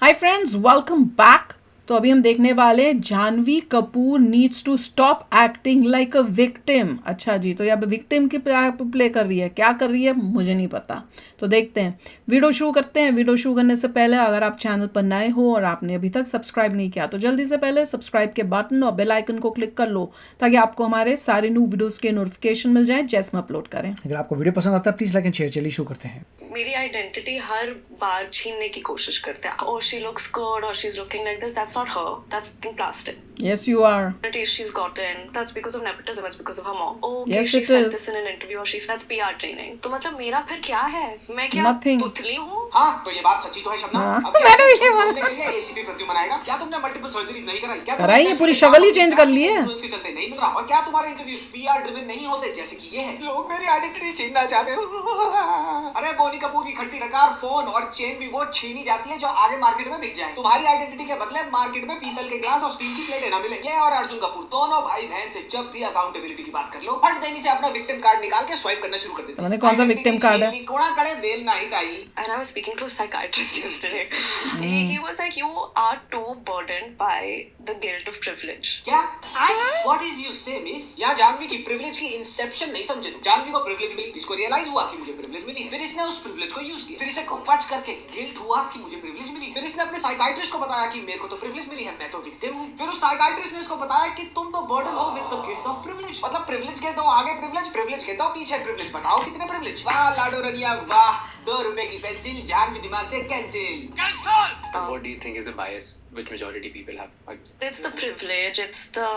Hi friends, welcome back. तो अभी हम देखने वाले Janhvi Kapoor needs to stop acting like a victim. अच्छा जी, तो यहाँ पे विक्टिम की प्ले कर रही है, क्या कर रही है मुझे नहीं पता। तो देखते हैं, वीडियो शुरू करते हैं। वीडियो शुरू करने से पहले अगर आप चैनल पर नए हो और आपने अभी तक सब्सक्राइब नहीं किया तो जल्दी से पहले सब्सक्राइब के बटन और बेल आइकन को क्लिक कर लो ताकि आपको हमारे सारे न्यू वीडियोस के नोटिफिकेशन मिल जाए जैसे हम अपलोड करें। अगर आपको वीडियो पसंद आता है प्लीज लाइक एंड शेयर। चलिए शुरू करते हैं। मेरी आइडेंटिटी हर बार छीनने की कोशिश करते हैं। Oh, she looks good, or she's looking like this. That's not her. That's fucking plastic. Yes, you are. She's gotten. That's because of nepotism. That's because of her mom. Oh, okay, Yes, she it said is. this in an interview, or she said that's PR training. तो मतलब मेरा फिर क्या है? मैं क्या Nothing. पुतली हूँ? हाँ, तो ये बात सच्ची तो है शबनम। हाँ, अब क्या मैंने भी ये तुम बोला। बोलने के लिए ACP प्रद्युम्न आएगा? क्या तुमने मल्टीपल सर्जरीज नहीं कराई? क्या कराई है, पूरी शक्ल ही चेंज कर ली है। इन्फ्लुएंस के चलते नहीं मिल रहा? और क्या तुम्हारे इंटरव्यूज PR ड्रिवन नहीं होते जैसे कि ये है? लोग मेरी आइडेंटिटी छीनना चाहते हैं। अरे बोनी कपूर की खट्टी डकार फोन और चेन भी वो छीनी जाती है जो आगे मार्केट में बिक जाए। तुम्हारी आइडेंटिटी के बदले मार्केट में पीतल के ग्लास और स्टील की प्लेटें ना मिले। ये और अर्जुन कपूर दोनों भाई बहन से जब भी अकाउंटेबिलिटी की बात कर लो, फट देनी से अपना विक्टिम कार्ड निकाल के स्वाइप करना शुरू कर देते हैं। मैंने कौन सा victim card है? कोड़ा कड़े बेल नहीं ताई। And I was speaking to a psychiatrist yesterday. He was like, you are too burdened by the guilt of privilege. क्या? What is you say, miss? यहाँ जानवी की प्रिविलेज की इंसेप्शन नहीं समझे तुम। जानवी को प्रिविलेज मिली, इसको रियलाइज हुआ कि मुझे प्रिविलेज मिली है, फिर इसने उस प्रिविलेज को यूज किया, फिर इसे कॉम्पैच करके गिल्ट हुआ कि मुझे प्रिविलेज मिली, फिर इसने अपने साइकाइट्रिस्ट को बताया कि मेरे को तो प्रिविलेज मिली है, मैं तो विक्टिम हूँ, फिर उस साइकाइट्रिस्ट ने इसको बताया कि तुम तो बर्डन हो with the guilt of privilege. मतलब प्रिविलेज के दो आगे प्रिविलेज, प्रिविलेज के दो पीछे प्रिविलेज। बताओ कितने प्रिविलेज? वाह लाडो रनिया वाह, 2 रुपए की पेंसिल जानवी दिमाग से cancel. What do you think is the bias which majority people have? It's the privilege, it's the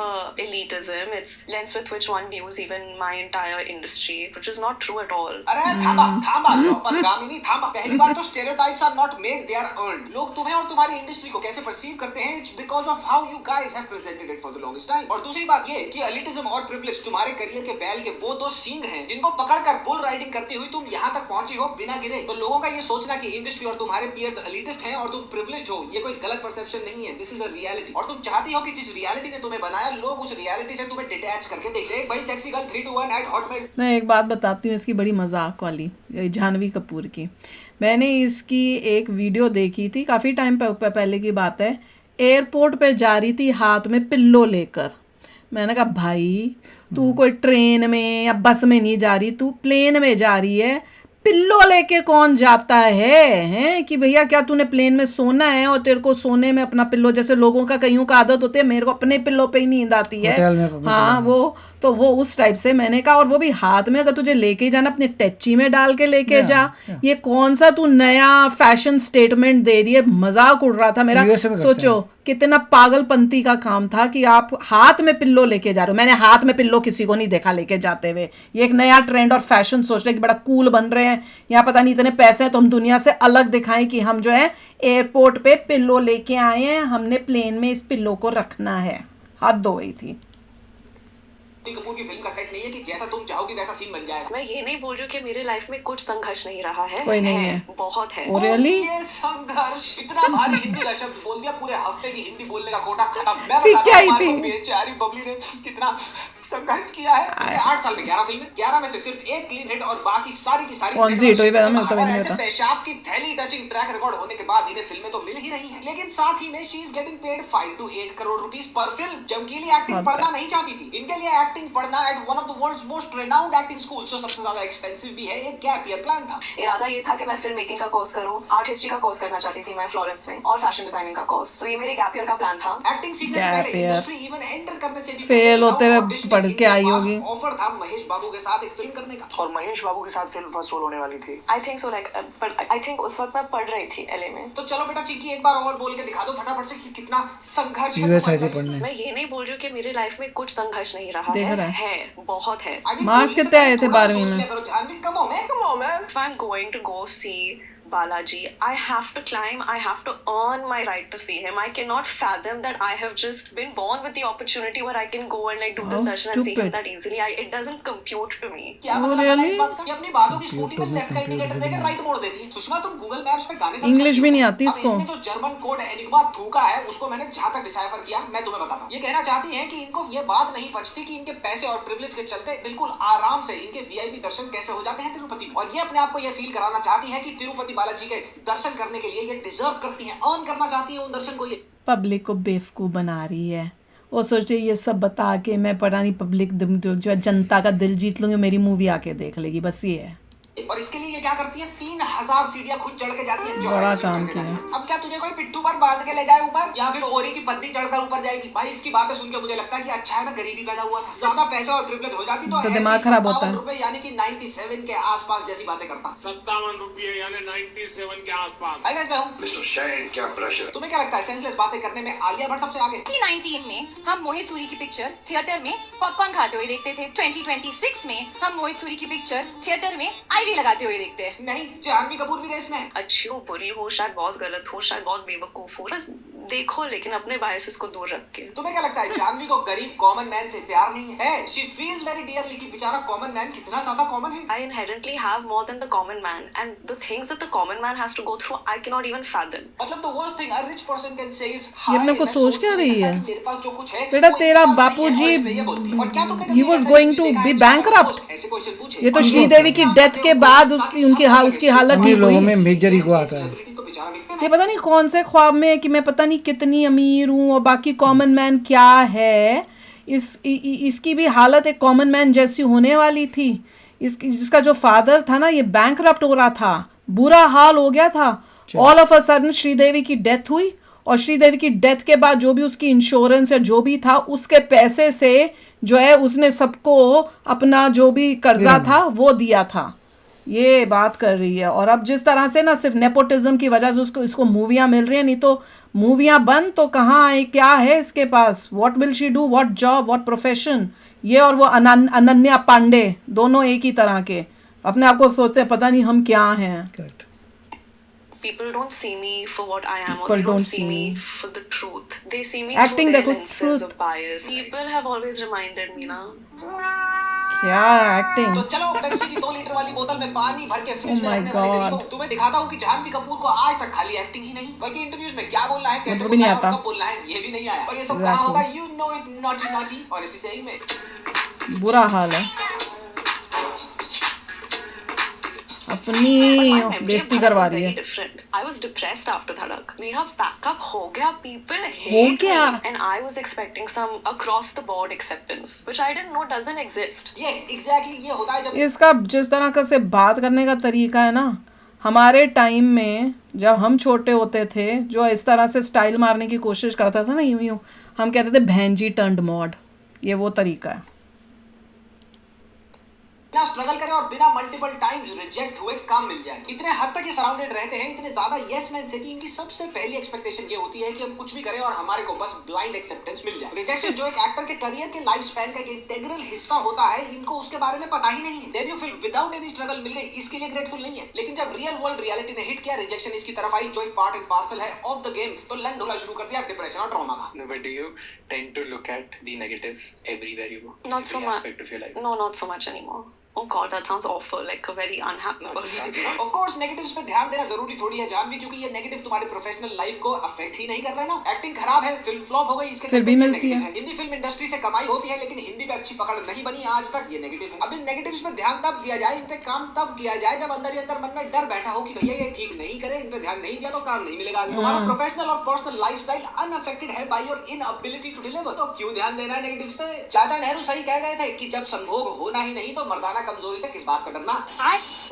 elitism, it's lens with which one views even my entire industry, which is not true at all. अरे थांबा लोपदगामिनी थांबा। पहली बात तो stereotypes are not made, they are earned। लोग तुम्हें और तुम्हारी इंडस्ट्री को कैसे परसीव करते हैं, it's because of how you guys have presented it for the longest time। और दूसरी बात ये कि elitism और privilege तुम्हारे करियर के बैल के वो दो सींग हैं जिनको पकड़कर बुल राइडिंग करती हुई तुम यहाँ तक पहुंची हो बिना गिरे। तो लोगों का ये सोचना कि इंडस्ट्री और तुम्हारे पीयर्स elitist हैं और तुम privileged हो, ये कोई गलत परसेप्शन नहीं है। This is a reality. और तुम चाहती हो कि जिस रियलिटी ने तुम्हें बनाया, लोग उस रियलिटी से तुम्हें डिटैच करके देख रहे हैं। भाई सेक्सी गर्ल 321@hotmail। मैं एक बात बताती हूँ इसकी बड़ी मजाक वाली, ये जानवी कपूर की। मैंने इसकी एक वीडियो देखी थी, काफ़ी टाइम पहले की बात है। एयरपोर्ट पे जा रही थी हाथ में पिल्लो लेकर। मैंने कहा भाई तू कोई ट्रेन में या बस में नहीं जा रही, तू प्लेन में जा रही है, पिल्लो लेके कौन जाता है? हैं कि भैया क्या तूने प्लेन में सोना है और तेरे को सोने में अपना पिल्लो, जैसे लोगों का कईयों का आदत होती है, मेरे को अपने पिल्लो पे ही नींद आती है। हाँ, वो उस टाइप से मैंने कहा। और वो भी हाथ में, अगर तुझे लेके ही जाना अपनी टच्ची में डाल के लेके जा। ये कौन सा तू नया फैशन स्टेटमेंट दे रही है? मजाक उड़ रहा था मेरा। सोचो कितना पागलपंती का काम था कि आप हाथ में पिल्लो लेके जा रहे हो। मैंने हाथ में पिल्लो किसी को नहीं देखा लेके जाते हुए। ये एक नया ट्रेंड और फैशन सोच रहे कि बड़ा कूल बन रहे हैं, यहाँ पता नहीं इतने पैसे हैं तो हम दुनिया से अलग दिखाएं कि हम जो है एयरपोर्ट पे पिल्लो लेके आए हैं, हमने प्लेन में इस पिल्लो को रखना है। हद हो गई थी। कपूर की फिल्म का सेट नहीं है कि जैसा तुम चाहोगी वैसा सीन बन जाएगा। मैं ये नहीं बोल रही हूँ कि मेरे लाइफ में कुछ संघर्ष नहीं रहा है। कोई नहीं है। बहुत है। Oh, really? ये संघर्ष इतना भारी हिंदी का शब्द बोल दिया, पूरे हफ्ते की हिंदी बोलने का कोटा खत्म। मैं सीख के आई थी। बेचारी बबली ने कितना संघर्ष किया है। पिछले 8 साल में 11 फिल्में, 11 में से सिर्फ एक क्लीन हिट और बाकी सारी की सारी कौन सी हिट हुई? और ऐसे पेशाब की थैली टचिंग ट्रैक रिकॉर्ड होने के बाद इन्हें फिल्में तो मिल ही रही हैं, लेकिन साथ ही में she is getting paid 5 to 8 crore rupees पर फिल्म। चमकीली एक्टिंग पढ़ना नहीं चाहती थी, इनके लिए एक्टिंग पढ़ना at one of the world's most renowned acting school, जो सबसे ज्यादा एक्सपेंसिव भी है, एक गैप ईयर प्लान था। इरादा ये था कि मैं फिल्म मेकिंग का कोर्स करूं, आर्ट हिस्ट्री का कोर्स करना चाहती थी मैं फ्लोरेंस में, और फैशन डिजाइनिंग का कोर्स। तो ये मेरे गैप ईयर का प्लान था। एक्टिंग सीखने से पहले इंडस्ट्री इवन एंटर करने से भी फेल होते हुए पढ़ के आई होगी। ऑफर था महेश बाबू के साथ एक फिल्म करने का, और महेश बाबू के साथ फिल्म फर्स्ट रोल होने वाली थी। I think so, like I think उस वक्त मैं पढ़ रही थी LA में। तो चलो बेटा चिक्की एक बार और बोल के दिखा दो फटाफट से कि कितना संघर्ष है यूएसआई तुम्हारे पढ़ने। मैं ये नहीं बोल रही हूँ कि मेरे लाइफ में कुछ संघर्ष नहीं रहा देख रहा है, बहुत है। मार्क्स कितने आए थे 12वीं में? जानवी कम हो मैं If I'm going to go see Balaji, I have to climb, I have to earn my right to see him. I cannot fathom that I have just been born with the opportunity where I can go and like do this How session and see him stupid. that easily. It doesn't compute to me. क्या Oh, मतलब है really? इस बात का कि अपनी बातों की स्कूटी में लेफ्ट का इंडिकेटर देकर राइट मोड़ देती है। सुषमा तुम गूगल मैप्स पे गाने सर्च इंग्लिश करती भी हो। नहीं आती अब इसको। इसने जो जर्मन कोड एनिग्मा थूका है उसको मैंने जहां तक डिसाइफर किया मैं तुम्हें बताता हूं। ये कहना चाहती हैं कि इनको ये बात नहीं पचती कि इनके पैसे और प्रिविलेज के चलते बिल्कुल आराम से इनके VIP दर्शन कैसे हो जाते हैं तिरुपति में, और ये अपने आप को ये फील कराना चाहती है कि तिरुपति बालाजी के दर्शन करने के लिए ये डिजर्व करती हैं, अर्न करना चाहती हैं उन दर्शन को। ये पब्लिक को बेवकूफ़ बना रही है। वो सोचे ये सब बता के मैं पता नहीं पब्लिक जो जनता का दिल जीत लूँगी, मेरी मूवी आके देख लेगी, बस ये है। और इसके लिए ये क्या करती है, 3000 सीढ़ियां खुद चढ़ के जाती है। बड़ा काम किया। अब क्या तुझे कोई पिट्ठू पर बांध के ले जाए ऊपर, या फिर ओरी की पत्ती चढ़कर ऊपर जाएगी? भाई इसकी बातें सुन के मुझे लगता है कि अच्छा है मैं गरीबी पैदा हुआ था। ज्यादा पैसा और प्रिविलेज हो जाती तो दिमाग खराब होता है। ₹57 यानी कि 97 के आसपास जैसी बातें करता। ₹57 यानी 97 के आसपास। हाय गाइस, मैं हूं मिस्टर शैन, क्या प्रेशर। तुम्हें क्या लगता है सेंसलेस बातें करने में आलिया भट्ट सबसे आगे? 2019 में हम मोहित सूरी की पिक्चर थिएटर में पॉपकॉर्न खाते हुए देखते थे। 2026 में हम मोहित सूरी की पिक्चर थिएटर में आईवी लगाते हुए देखते हैं। नहीं, जानवी कपूर भी रेस में है। अच्छी हो, बुरी हो, शायद बहुत गलत हो, शायद बहुत बेवकूफ हो, बस देखो, लेकिन अपने बायसेस को दूर रख के। तुम्हें क्या लगता है जानवी को गरीब कॉमन मैन से प्यार नहीं है? शी फील्स वेरी डियरली कि बेचारा कॉमन मैन कितना ज्यादा कॉमन है। I inherently have more than the common man, and the things that the common man has to go through, I cannot even fathom. मतलब the worst thing a rich person can say is, ये अपने को मैं सोच क्या भी रही नहीं है? सकता कि मेरे पास जो कुछ है बेटा वो तेरा इतना सही है, बापूजी और इसमें ये बोलती है। और क्या तुमने he कभी was ऐसा going movie to देखा be है जहाँ bankrupt. host ऐसे क्वेश्चन पूछे? ये तो और श्रीदेवी की उसके डेथ के साथ बाद वो उसकी बाकी उसकी सारे हालत उन्हीं ठीक लोगों हुई। में मेजर ईगो आता है। celebrity तो बेचारा victim ये है। पता नहीं कौन से ख्वाब में है कि मैं पता नहीं कितनी अमीर हूँ और बाकी कॉमन मैन क्या है। इसकी भी हालत एक कॉमन मैन जैसी होने वाली थी। जिसका जो फादर था ना, ये बैंकरप्ट हो रहा था, बुरा हाल हो गया था। All of a sudden Sridevi की डेथ हुई, और श्रीदेवी की डेथ के बाद जो भी उसकी इंश्योरेंस या जो भी था, उसके पैसे से जो है उसने सबको अपना जो भी कर्जा था वो दिया था। ये बात कर रही है। और अब जिस तरह से ना सिर्फ नेपोटिज्म की वजह से इसको मूवियाँ मिल रही हैं, नहीं तो मूवियाँ बंद तो कहाँ है, क्या है इसके पास, what will she do, what job, what profession. ये और वो अनन्या पांडे दोनों एक ही तरह के, अपने आप को सोचते हैं पता नहीं हम क्या हैं। Correct. People don't see me for what I am, or People they don't don't see see me me. for the truth. They see me Acting through their देखो, lenses truth. of bias. People have always reminded me, na. क्या acting. तो चलो Pepsi की 2 litre वाली बोतल में पानी भर के फ्रिज में Oh my रखने वाले God. गरीबों तुम्हें दिखाता हूँ कि जानवी कपूर को आज तक खाली एक्टिंग ही नहीं बल्कि इंटरव्यूज में क्या बोलना है, कैसे मुझे भी नहीं बोलना है और आता। कब बोलना है ये भी नहीं आया। और ये सब Exactly. कहाँ होगा, you know it, naughty naughty, और इसी सेइंग में बुरा हाल है, अपनी बेइज्जती करवा रही है। Different. I was depressed after Dhadak. मेरा बैकअप हो गया, people हो hate गया? me, and I was expecting some across the board acceptance, which I didn't know doesn't exist. ये एग्जैक्टली ये होता है जब इसका जिस तरह का से बात करने का तरीका है ना, हमारे टाइम में जब हम छोटे होते थे, जो इस तरह से स्टाइल मारने की कोशिश करता था ना, यूं यूं हम कहते थे भैंजी टर्न्ड मॉड। ये वो तरीका है। बिना स्ट्रगल करे और बिना मल्टीपल टाइम्स रिजेक्ट हुए काम मिल जाए, इतने हद तक ये सराउंडेड रहते हैं इतने ज्यादा यस मैन से कि इनकी सबसे पहली एक्सपेक्टेशन ये होती है कि हम कुछ भी करें और हमारे को बस ब्लाइंड एक्सेप्टेंस मिल जाए। रिजेक्शन जो एक एक्टर के करियर के लाइफ स्पैन का एक इंटीग्रल हिस्सा होता है, इनको उसके बारे में पता ही नहीं है। Debut film without any struggle मिल गई, इसके लिए ग्रेटफुल नहीं है, लेकिन जब रियल वर्ल्ड रियलिटी ने हिट किया, रिजेक्शन इसकी तरफ आई जो एक पार्ट एंड पार्सल है ऑफ द गेम, तो लन ढोला शुरू कर दिया डिप्रेशन और ट्रॉमा का। No, but do you tend to look at the negatives everywhere you go? Not so Every much. aspect of your life. No, not so much anymore. Oh God, that sounds awful. Like a very unhappy No, person. it's of course negatives पे ध्यान देना जरूरी थोड़ी है जानवी, क्योंकि ये negative तुम्हारी professional life को अफेक्ट ही नहीं कर रहे ना। एक्टिंग खराब है, फिल्म फ्लॉप हो गई, इसके फिर भी चलते मिलती negative है। हिंदी फिल्म इंडस्ट्री से कमाई होती है, लेकिन हिंदी पे अच्छी पकड़ नहीं बनी आज तक, ये नेगेटिव है। अब इन नेगेटिव्स पे ध्यान तब दिया जाए, इन पे काम तब किया जाए जब अंदर ही अंदर मन में डर बैठा हो कि भैया ये ठीक नहीं करे, इन पे ध्यान नहीं दिया तो काम नहीं मिलेगा। तुम्हारा प्रोफेशनल और पर्सनल लाइफस्टाइल अनअफेक्टेड है by your inability to deliver, तो क्यों ध्यान देना है नेगेटिव्स पे। चाचा नेहरू सही कह गए थे कि जब संभोग होना ही नहीं तो मर्दाना कमजोरी से किस बात का डरना।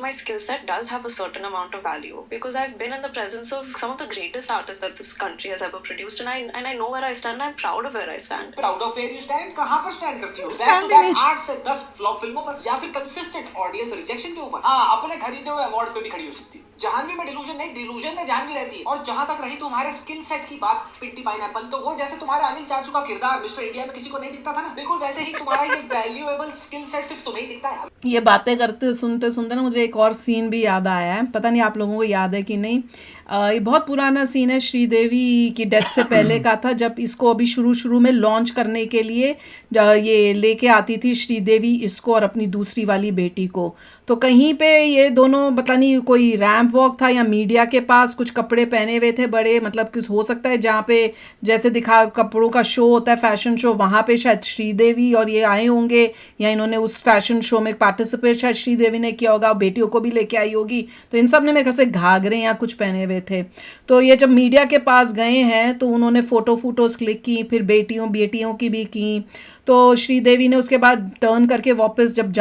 My skill set does have a certain amount of value because I've been in the presence of some of the greatest artists that this country has ever produced, and I know where I stand. I'm proud of where I stand. Proud of where you stand, कहां पर stand करती हो? Back Stand टू ही back नहीं। 8 से 10 flop फिल्मों पर, या फिर कंसिस्टेंट ऑडियंस रिजेक्शन के ऊपर। हां, अपने खरीदे हुए अवार्ड्स पे भी खड़ी हो सकती है। जानवी में डिलूजन नहीं, डिलूजन में जानवी रहती है। और जहां तक रही तुम्हारे स्किल सेट की बात, पिंटी पाइनएप्पल, तो वो जैसे तुम्हारे अनिल चाचू का किरदार मिस्टर इंडिया में किसी को नहीं दिखता था ना, बिल्कुल वैसे ही तुम्हारा ये वैल्यूएबल स्किल सेट सिर्फ तुम्हें ही दिखता है। ये बातें करते सुनते सुनते ना मुझे एक और सीन भी याद आया है, पता नहीं आप लोगों को याद है कि नहीं। ये बहुत पुराना सीन है, श्रीदेवी की डेथ से पहले का था, जब इसको अभी शुरू में लॉन्च करने के लिए ये लेके आती थी श्रीदेवी इसको और अपनी दूसरी वाली बेटी को। तो कहीं पे ये दोनों पता नहीं कोई रैंप वॉक था या मीडिया के पास कुछ कपड़े पहने हुए थे बड़े, मतलब कुछ हो सकता है जहाँ पे जैसे दिखा कपड़ों का शो होता है, फैशन शो, वहाँ पे शायद श्रीदेवी और ये आए होंगे या इन्होंने उस फैशन शो में पार्टिसिपेट शायद श्रीदेवी ने किया होगा, बेटियों को भी लेके आई होगी, तो इन सब ने मेरे ख्याल से घाघरे या कुछ पहने हुए थे। तो ये जब मीडिया के पास गए हैं तो उन्होंने फोटोज क्लिक की, फिर बेटियों की भी की। तो श्रीदेवी ने उसके बाद टर्न करके वापस जब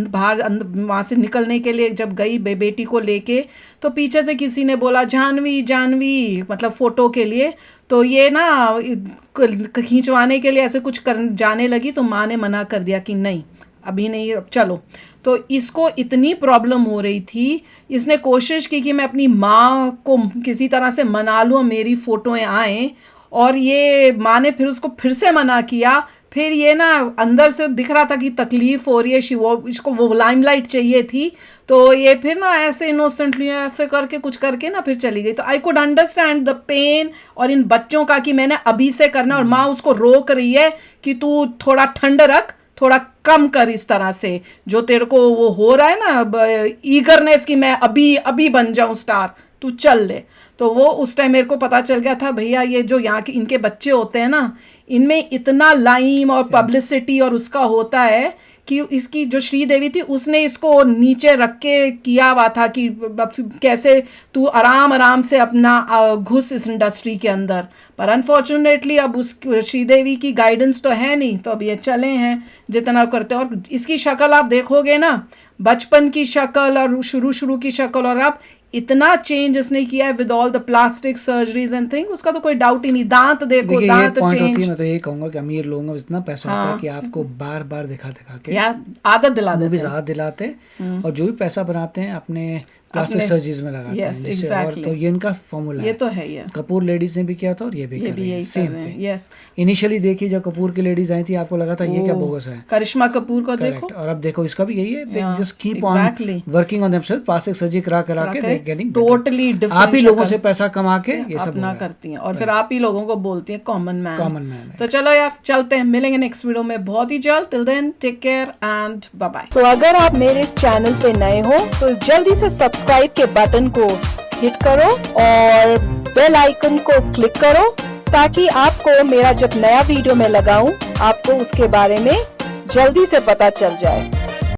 बाहर वहाँ से निकलने के लिए जब गई बेटी को लेके, तो पीछे से किसी ने बोला जानवी, मतलब फ़ोटो के लिए। तो ये ना खींचवाने के लिए ऐसे कुछ जाने लगी, तो माँ ने मना कर दिया कि नहीं अभी नहीं, अब चलो। तो इसको इतनी प्रॉब्लम हो रही थी, इसने कोशिश की कि मैं अपनी माँ को किसी तरह से मना लूँ, मेरी फ़ोटोएँ आएँ, और ये माँ ने फिर उसको फिर से मना किया। फिर ये ना अंदर से दिख रहा था कि तकलीफ हो रही है, इसको वो लाइमलाइट चाहिए थी। तो ये फिर ना ऐसे इनोसेंटली ऐसे करके कुछ करके ना फिर चली गई। तो I could understand the pain और इन बच्चों का कि मैंने अभी से करना, और माँ उसको रोक रही है कि तू थोड़ा ठंड रख, थोड़ा कम कर इस तरह से, जो तेरे को वो हो रहा है ना ईगरनेस कि मैं अभी बन जाऊं स्टार, तू चल ले। तो वो उस टाइम मेरे को पता चल गया था भैया ये जो यहाँ के इनके बच्चे होते हैं ना, इनमें इतना लाइम और पब्लिसिटी और उसका होता है कि इसकी जो श्रीदेवी थी उसने इसको नीचे रख के किया हुआ था कि कैसे तू आराम से अपना घुस इस इंडस्ट्री के अंदर। पर अनफॉर्चुनेटली अब उस श्रीदेवी की गाइडेंस तो है नहीं, तो अब ये चले हैं जितना करते हैं। और इसकी शक्ल आप देखोगे ना, बचपन की शक्ल और शुरू की शक्ल, और अब इतना चेंज इसने किया है with all the plastic surgeries and thing, उसका तो कोई डाउट ही नहीं। दांत देखो, दांत चेंज। मैं तो यही कहूंगा कि अमीर लोगों में इतना पैसा होता है कि आपको बार बार दिखा के या आदत दिला देते मूवीज आदत दिलाते, और जो भी पैसा बनाते हैं अपने प्लास्टिक सर्जरीज में लगाते हैं जिससे, और तो ये इनका फॉर्मूला ये तो है। ये कपूर लेडीज ने भी किया था और ये भी कर रही है सेम थिंग। यस, इनिशियली देखिए जब कपूर की लेडीज आई थी आपको लगा था ये क्या बोगस है, करिश्मा कपूर को देखो, और अब देखो इसका भी यही है, they just keep on working on themselves, plastic surgery करा के दे गेटिंग टोटली डिफरेंट। आप ही लोगों से पैसा कमा के ये सब अपना करती हैं, और फिर आप ही लोगों को बोलती हैं कॉमन मैन। तो चलो यार चलते हैं, मिलेंगे नेक्स्ट वीडियो में बहुत ही जल्द। Till then take care and bye bye. तो अगर आप मेरे इस चैनल पे नए हो तो जल्दी से सब्सक्राइब के बटन को हिट करो और बेल आइकन को क्लिक करो, ताकि आपको मेरा जब नया वीडियो मैं लगाऊं आपको उसके बारे में जल्दी से पता चल जाए।